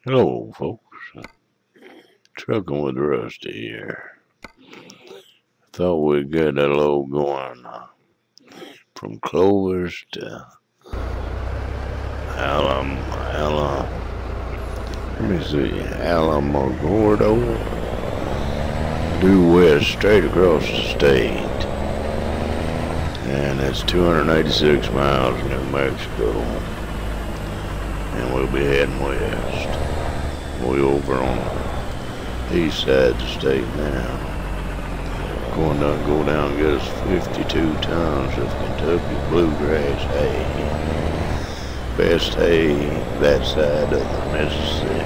Hello, folks. Trucking with Rusty here. Thought we'd get a little going from Clovis to Alamogordo, due west, straight across the state. And it's 286 miles in New Mexico. And we'll be heading west. We're over on the east side of the state now. Go down and get us 52 tons of Kentucky bluegrass hay. Best hay that side of the Mississippi.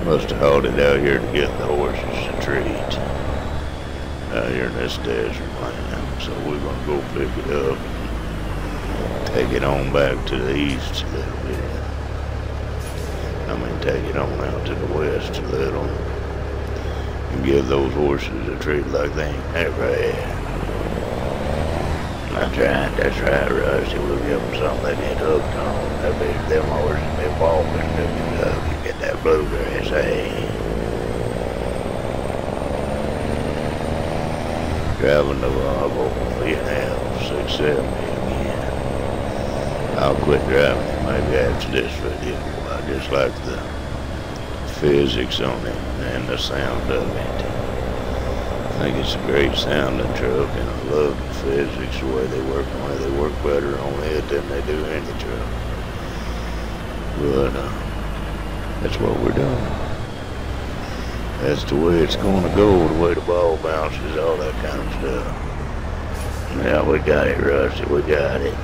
Must have hauled it out here to get the horses to treat out here in this desert land. So we're gonna go pick it up and take it on back to the east a little bit. Take it on out to the west a little and give those horses a treat like they ain't never had. That's right, Rusty. We'll give them something they get hooked on. Them horses be walking to get that bluegrass hay. Driving the Volvo VNL 670 again. I'll quit driving it maybe after this video. I just like the physics on it and the sound of it. I think it's a great sounding truck, and I love the physics, the way they work on it. They work better on it than they do any truck. But that's what we're doing. That's the way it's gonna go, the way the ball bounces, all that kind of stuff. Yeah, we got it, Rusty, we got it.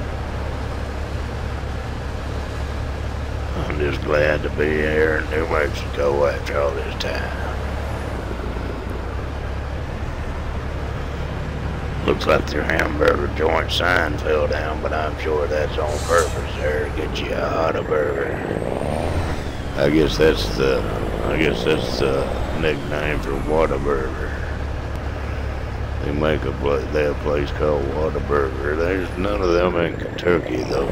I'm just glad to be here in New Mexico after all this time. Looks like their hamburger joint sign fell down, but I'm sure that's on purpose there to get you a hot burger. I guess that's the nickname for Whataburger. They have a place called Whataburger. There's none of them in Kentucky though.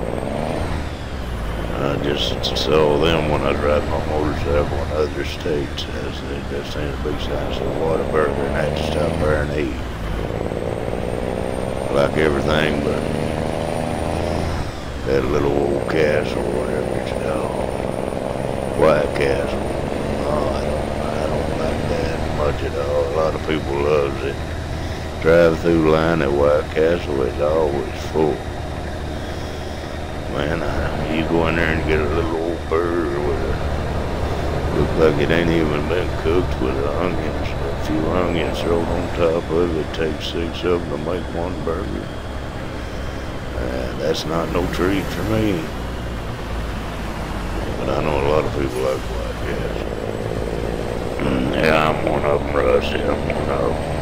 I just saw them when I was riding my motorcycle in other states. They seen a big sign said Whataburger, and I had to stop there and eat. Like everything but that little old castle, whatever it's called. White Castle. Oh, I don't like that much at all. A lot of people loves it. Drive-through line at White Castle is always full. Man, you go in there and get a little old burger with look like it ain't even been cooked with onions. A few onions thrown on top of it. Take 6 of them to make one burger. That's not no treat for me. But I know a lot of people like White Castle. Yeah, I'm one of them, Rusty. I'm one of them.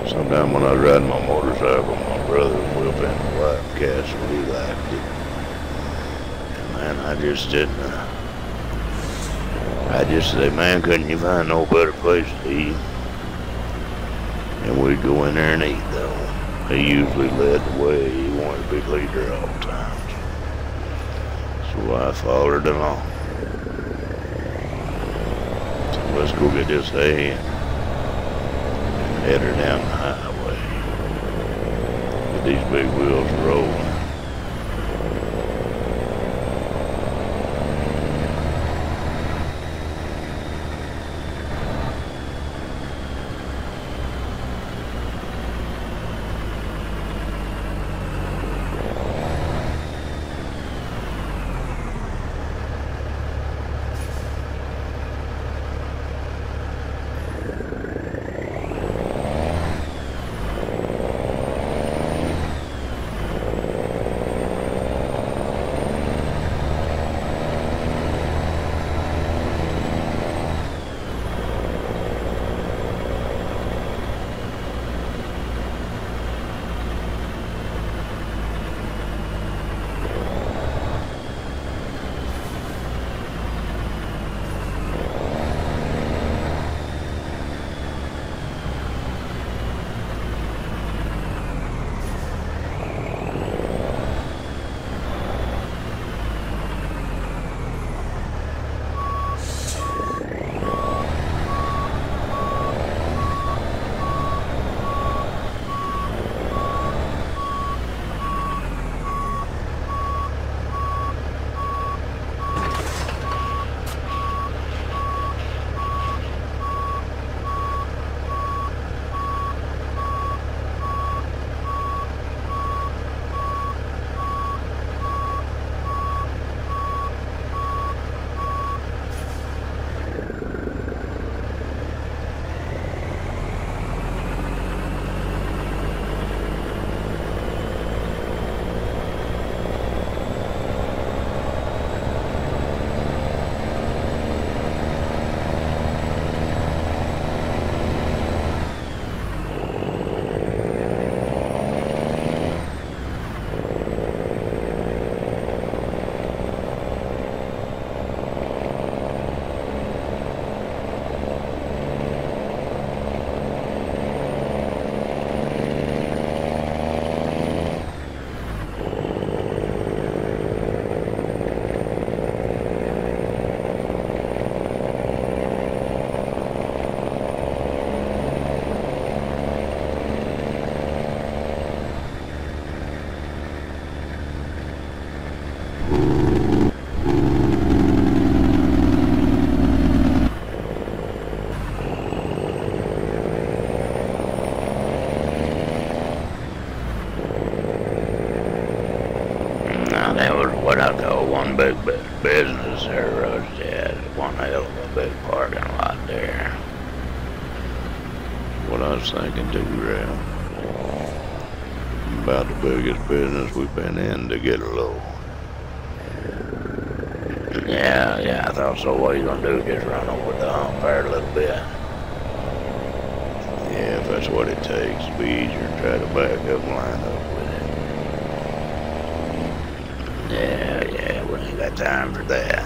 Sometime when I was riding my motorcycle, my brother would whip in the White Castle. He liked it. And man, I just didn't. I just said, man, couldn't you find no better place to eat? And we'd go in there and eat, though. He usually led the way. He wanted to be leader all the time. So I followed along. So let's go get this hay and head her down the highway. Get these big wheels rolling. one big business there, Rusty. Had one hell of a big parking lot there. What I was thinking too, Ralph, about the biggest business we've been in to get a load. Yeah, I thought so. What are you gonna do? Just run over the hump there a little bit? Yeah, if that's what it takes, it'd be easier to try to back up and line up with it. Yeah, we ain't got time for that.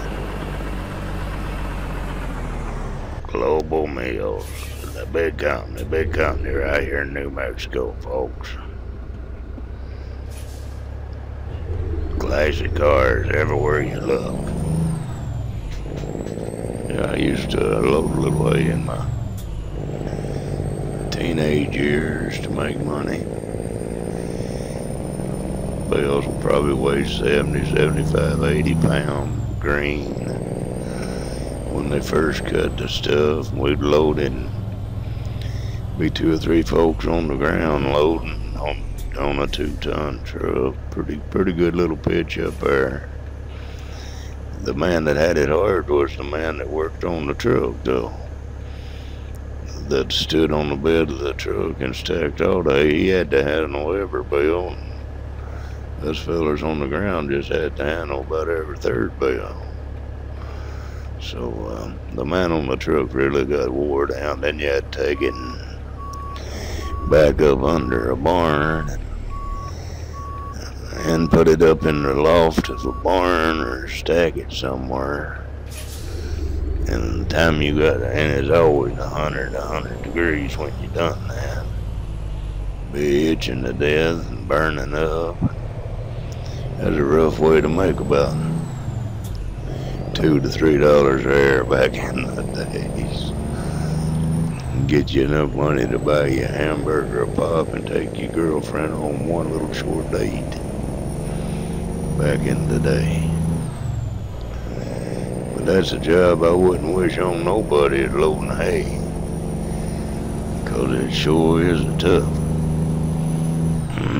Global Meals, the big company right here in New Mexico, folks. Classic cars everywhere you look. Yeah, I used to load a little way in my teenage years to make money. Bales will probably weigh 70, 75, 80 pound green. When they first cut the stuff, we'd load it. Be 2 or 3 folks on the ground loading on a 2-ton truck. Pretty good little pitch up there. The man that had it hard was the man that worked on the truck, though. That stood on the bed of the truck and stacked all day. He had to handle every bale. Us fellers on the ground just had to handle about every third bale. So the man on the truck really got wore down. Then you had to take it and back up under a barn and put it up in the loft of a barn or stack it somewhere. And the time you got, and it's always 100 degrees when you done that. Be itching to death and burning up. That's a rough way to make about $2 to $3 there back in the days. Get you enough money to buy you a hamburger, a pop, and take your girlfriend home one little short date. Back in the day. But that's a job I wouldn't wish on nobody at loading hay. Cause it sure is tough.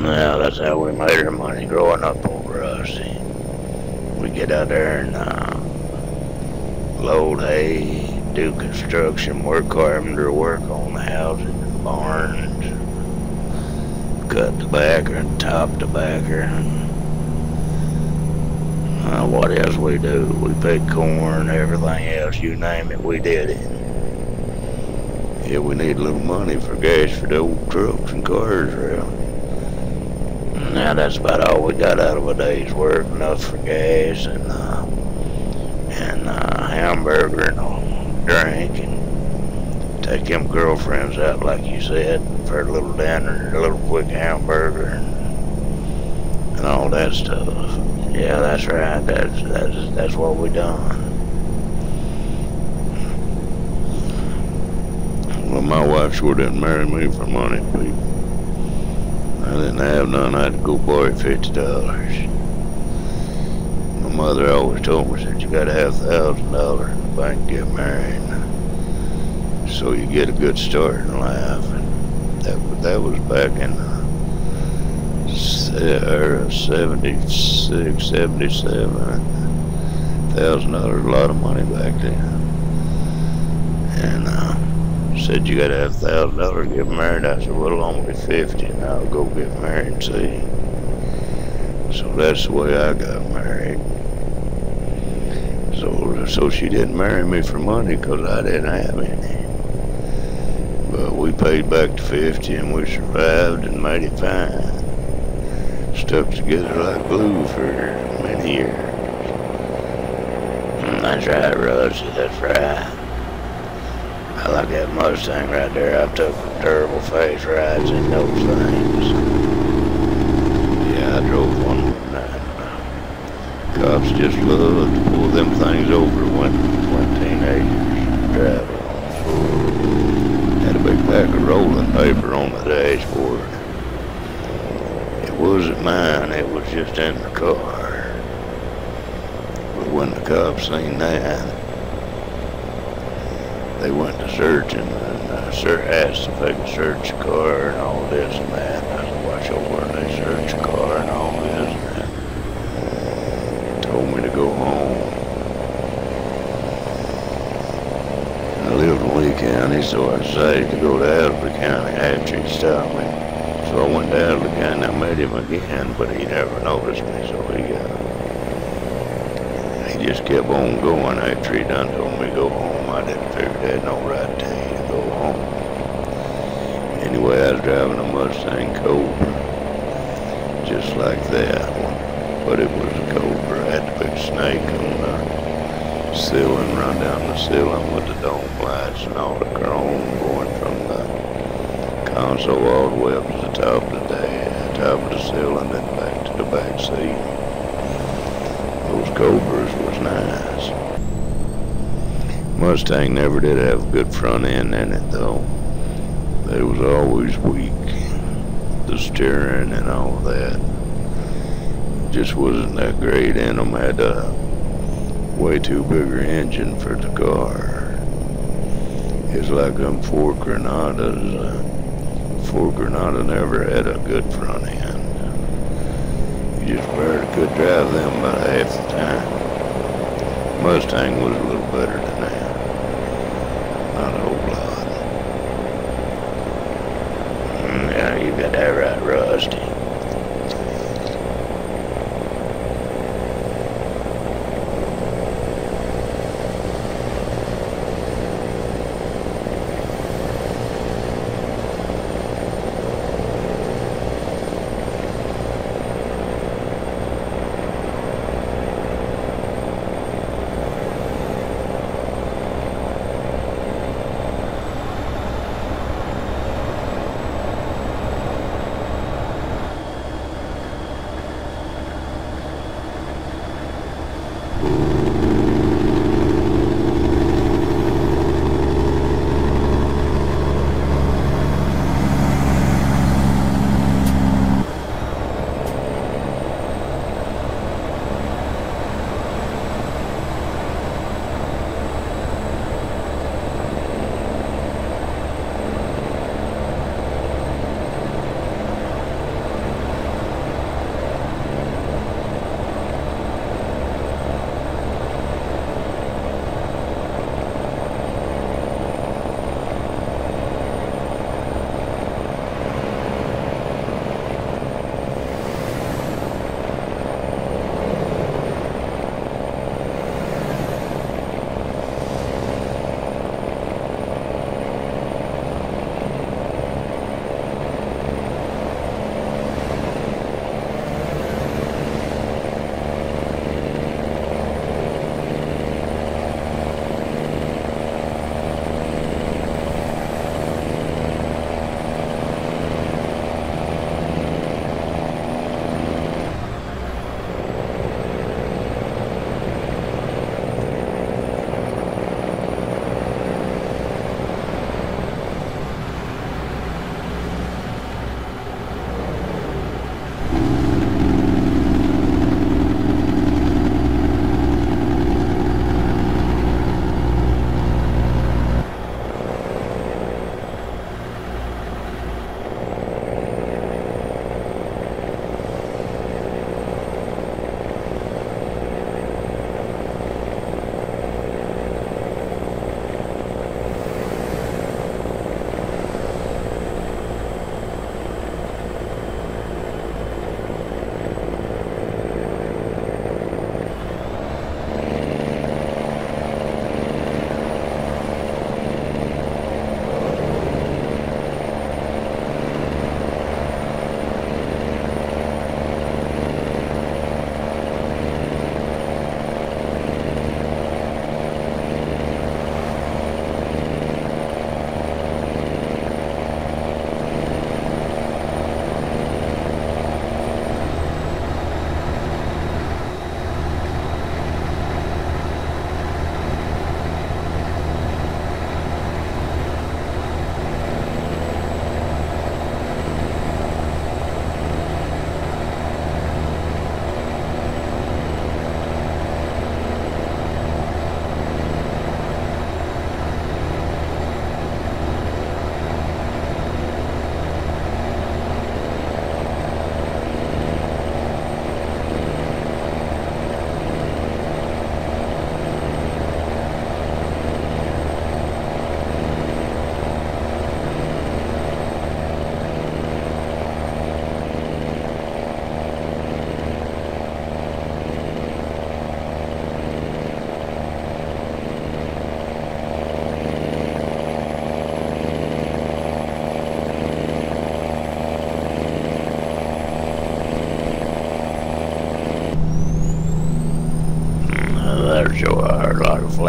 Now that's how we made our money growing up over us. We get out there and load hay, do construction work, carpenter work on houses and barns, cut tobacco and top tobacco. What else we do? We pick corn, everything else, you name it, we did it. Yeah, we need a little money for gas for the old trucks and cars around. Now that's about all we got out of a day's work, enough for gas and hamburger and a drink, and take them girlfriends out like you said for a little dinner, a little quick hamburger and all that stuff. Yeah, that's right. That's what we done. Well, my wife sure didn't marry me for money, people. I didn't have none. I had to go borrow $50. My mother always told me that you gotta have $1,000 in the bank to get married, so you get a good start in life. And that was back in 76, 77. $1,000, a lot of money back then. And said you gotta have $1,000 to get married. I said, well, only 50, and I'll go get married and see. So that's the way I got married. So she didn't marry me for money because I didn't have any. But we paid back the 50 and we survived and made it fine. Stuck together like glue for many years. That's right, Rusty, that's right. I like that Mustang right there. I've took terrible face rides in those things. Yeah, I drove one night. Cops just love to pull them things over when teenagers drive on. Had a big pack of rolling paper on the dashboard. It wasn't mine, it was just in the car. But when the cops seen that, they went to searching and asked if they could search the car and all this and that. I watch over and they searched the car and all this and that. Told me to go go home. I lived in Lee County, so I decided to go to Adler County after he stopped me. So I went to Adler County and I met him again, but he never noticed me, so he just kept on going after he done told me to go home. I didn't figure he had no right to tell you to go home. Anyway, I was driving a Mustang Cobra, just like that one, but it was a Cobra. I had the big snake on the ceiling, run down the ceiling with the dome lights and all the chrome going from the console all the way up to the top of the top of the ceiling and back to the back seat. Those Cobras was nice. Mustang never did have a good front end in it though. They was always weak. The steering and all that just wasn't that great in them. Had a way too bigger engine for the car. It's like them Ford Granadas. Ford Granada never had a good front end. You just barely could drive them about half the time. Mustang was a little better than that. Not a whole lot. Yeah, you got that right, Rusty.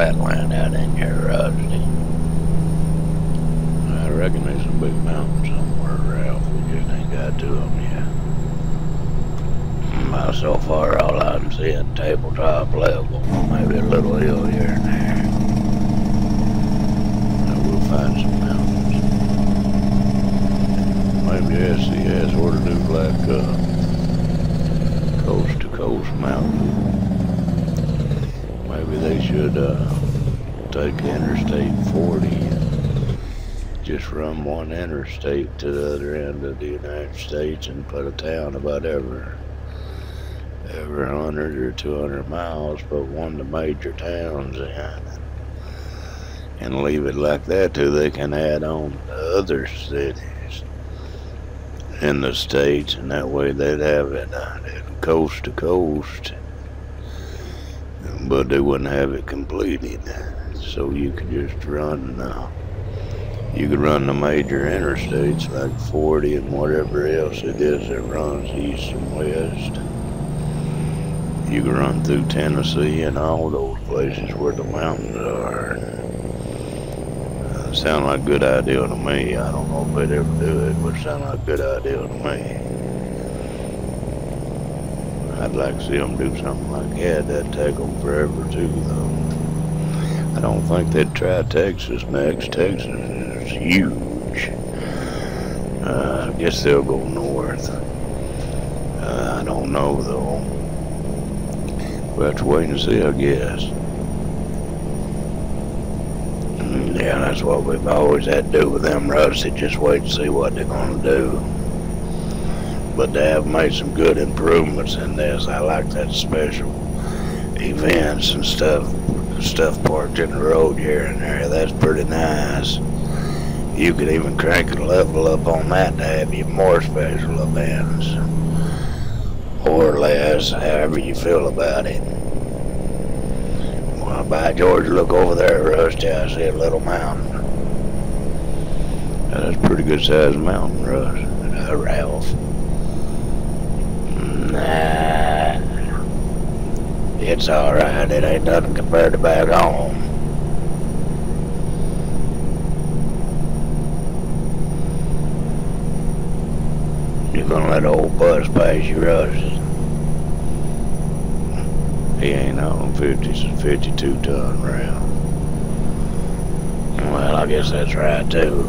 flatland out in here, Rusty? I reckon there's some big mountains somewhere, Ralph. We just ain't got to them yet. About so far, all I'm seeing tabletop level, maybe a little hill here and there. We'll find some mountains. Maybe SCS ought to do like coast-to-coast mountain. Maybe they should take Interstate 40 and just run one interstate to the other end of the United States and put a town about every 100 or 200 miles, put one of the major towns in, and leave it like that till they can add on to other cities in the states, and that way they'd have it coast to coast, but they wouldn't have it completed. So you could just run, you could run the major interstates like 40 and whatever else it is that runs east and west. You can run through Tennessee and all those places where the mountains are. Sound like a good idea to me. I don't know if they'd ever do it, but it sound like a good idea to me. I'd like to see them do something like that. That'd take them forever too, though. I don't think they'd try Texas next. Texas is huge. I guess they'll go north. I don't know, though. We'll have to wait and see, I guess. Yeah, that's what we've always had to do with them, Rusty. Just wait and see what they're going to do. But they have made some good improvements in this. I like that special events and stuff parked in the road here and there. That's pretty nice. You could even crank the level up on that to have you more special events. Or less, however you feel about it. Well, by George, look over there, Rusty. I see a little mountain. That's a pretty good sized mountain, Ralph. Nah, it's alright. It ain't nothing compared to back home. You gonna let old Buzz pass you, Rusty? He ain't on 52 ton round. Well, I guess that's right too.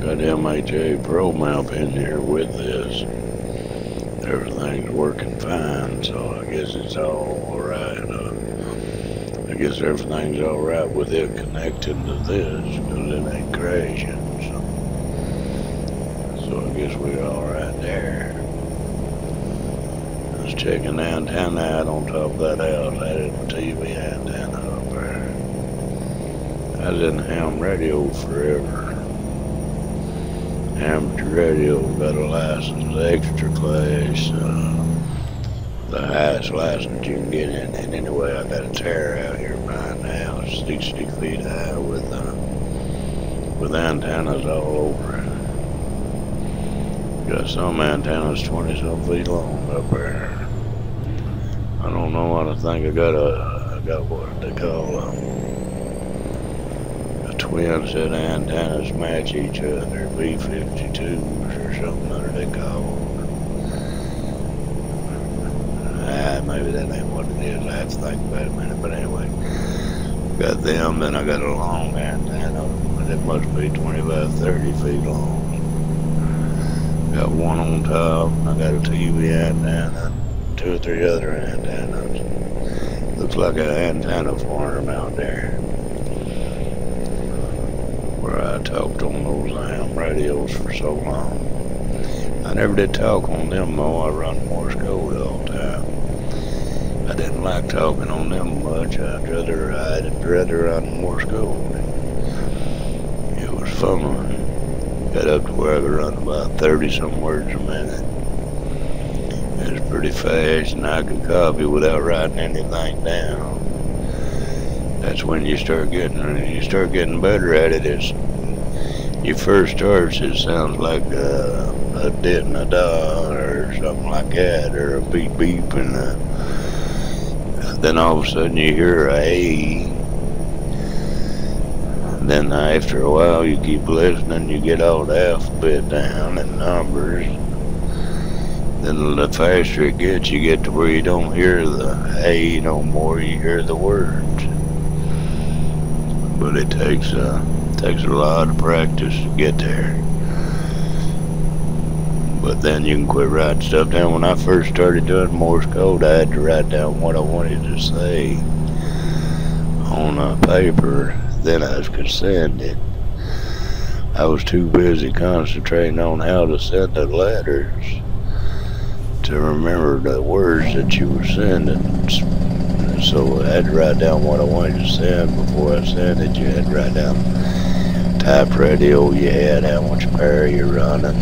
Got MHA Pro map in here with this. Everything's working fine, so I guess it's all alright. I guess everything's alright with it connecting to this, because it ain't crashing. So I guess we're alright there. I was checking the antenna out on top of that house. I had a TV antenna up there. I was in the ham radio forever. Amateur radio, got a license, extra class, the highest license you can get in. And anyway, I got a tower out here behind the house, 60 feet high with antennas all over it. Got some antennas 20-some feet long up there. I don't know what I think. I got what they call a twin set of antennas match each other, B52s or something that they call. Maybe that ain't what it is. I have to think about it a minute. But anyway, got them. Then I got a long antenna. It must be 25, 30 feet long. Got one on top. I got a TV antenna, 2 or 3 other antennas. Looks like an antenna farm out there where I talked on those AM radios for so long. I never did talk on them though. I run Morse code all the time. I didn't like talking on them much. I'd rather run Morse code. It was fun. Got up to where I could run about 30 some words a minute. It was pretty fast, and I could copy without writing anything down. That's when you start getting better at it. You first start, it sounds like a dit and a da or something like that, or a beep beep, and then all of a sudden you hear a A. Then after a while you keep listening, you get all the alphabet down and numbers. Then the faster it gets, you get to where you don't hear the A no more, you hear the words. But it takes a lot of practice to get there. But then you can quit writing stuff down. When I first started doing Morse code, I had to write down what I wanted to say on a paper. Then I could send it. I was too busy concentrating on how to send the letters to remember the words that you were sending. So I had to write down what I wanted to send before I sent it. You had to write down type radio you had, how much power you're running,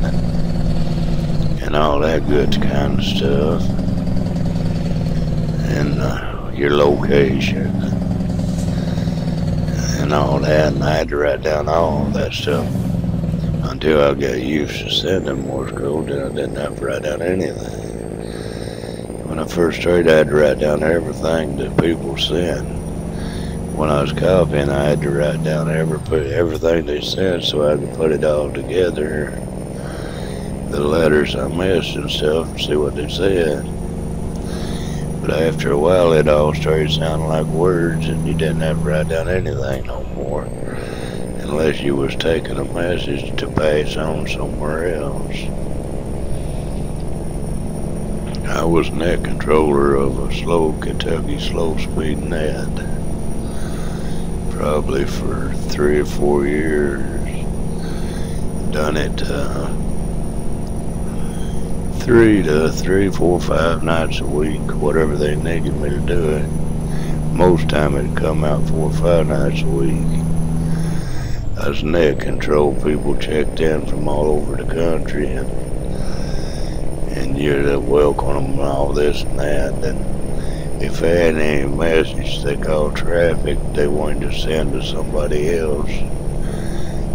and all that good kind of stuff, and your location and all that. And I had to write down all that stuff until I got used to sending Morse code. Then I didn't have to write down anything. When I first started, I had to write down everything that people sent. When I was copying, I had to write down everything they sent so I could put it all together, the letters I missed and stuff, and see what they said. But after a while, it all started sounding like words, and you didn't have to write down anything no more, unless you was taking a message to pass on somewhere else. I was net controller of a Kentucky slow-speed net, probably for 3 or 4 years. Done it 3, 4, 5 nights a week, whatever they needed me to do it. Most time it'd come out 4 or 5 nights a week. I was net control. People checked in from all over the country, and you'd welcome them and all this and that. And if they had any message they called traffic they wanted to send to somebody else,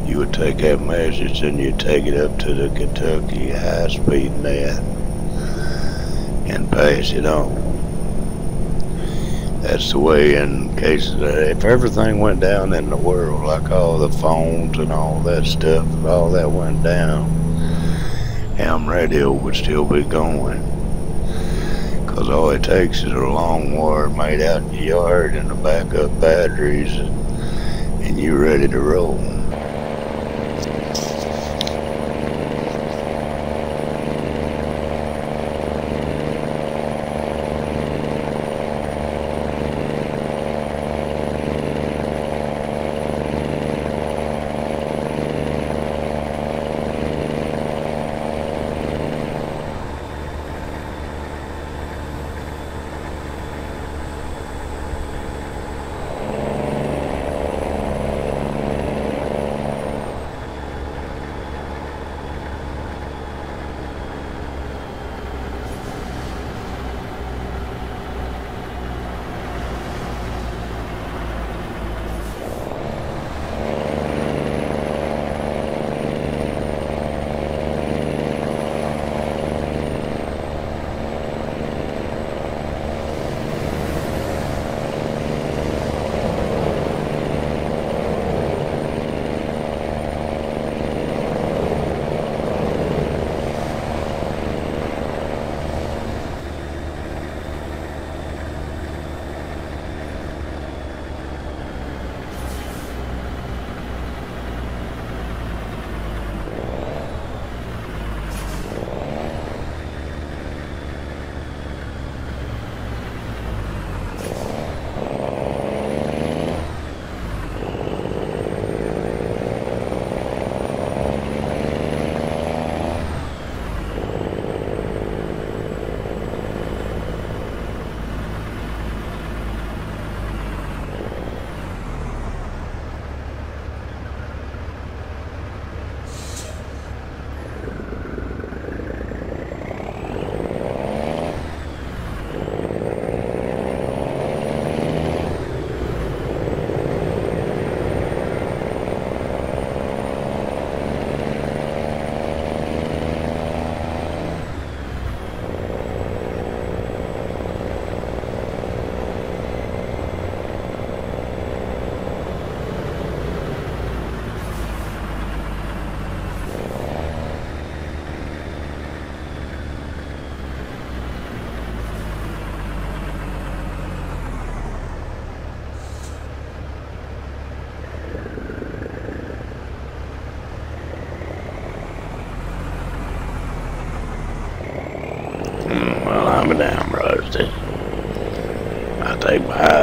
you would take that message and you'd take it up to the Kentucky high-speed net and pass it on. That's the way in cases that if everything went down in the world, like all the phones and all that stuff, if all that went down, ham radio would still be going. Because all it takes is a long wire made out in the yard and the backup batteries, and you're ready to roll.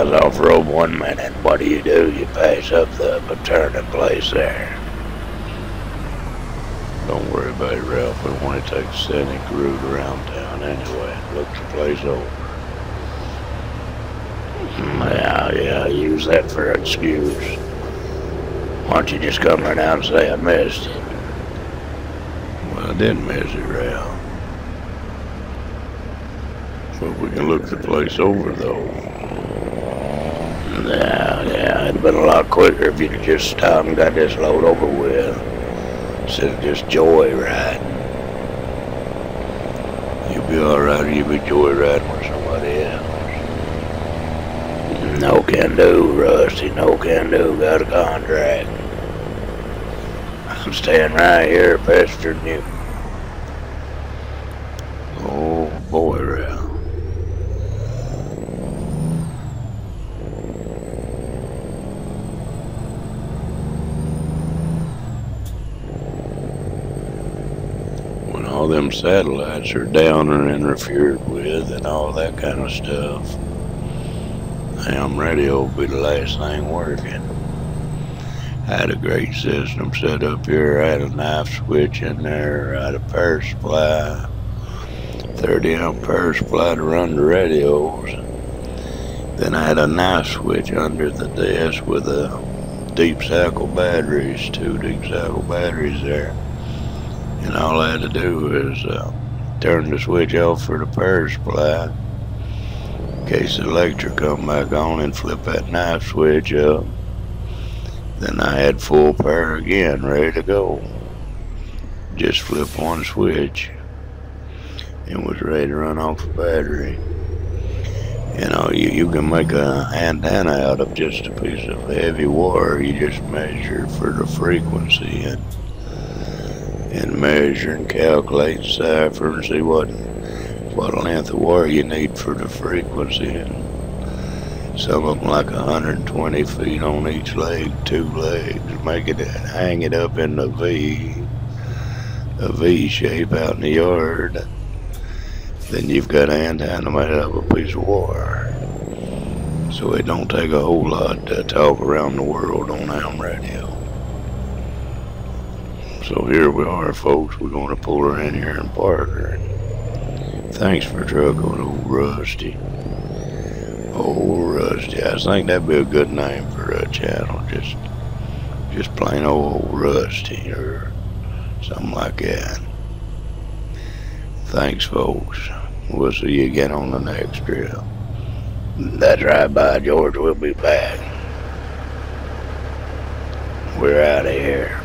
guys off-road 1 minute. What do? You pass up the turning place there. Don't worry about it, Ralph. We want to take a scenic route around town anyway. Look the place over. Yeah, use that for an excuse. Why don't you just come right out and say I missed it? Well, I didn't miss it, Ralph. But we can look the place over, though. Yeah, it'd been a lot quicker if you could just stop and got this load over with. Instead of just joyriding. You'll be alright, or you'll be joyriding with somebody else. No can do, Rusty, no can do. Got a contract. I'm staying right here pestering you. Oh boy, Ralph. When all them satellites are down or interfered with and all that kind of stuff, ham radio will be the last thing working. I had a great system set up here. I had a knife switch in there. I had a power supply, 30 amp power supply to run the radios. Then I had a knife switch under the desk with a deep cycle batteries, 2 deep cycle batteries there. And all I had to do is turn the switch off for the power supply in case the electric come back on, and flip that knife switch up. Then I had full power again, ready to go. Just flip one switch and was ready to run off the battery. You know, you can make an antenna out of just a piece of heavy wire. You just measure for the frequency and measure and calculate and cipher and see what length of wire you need for the frequency. And some of them like 120 feet on each leg, 2 legs. Make it, hang it up in a V shape out in the yard. Then you've got an antenna made out of a piece of wire. So it don't take a whole lot to talk around the world on ham radio. So here we are, folks. We're going to pull her in here and park her. Thanks for trucking old Rusty. Old Rusty. I think that'd be a good name for a channel. Just plain old Rusty or something like that. Thanks, folks. We'll see you again on the next trip. That's right, by George. We'll be back. We're out of here.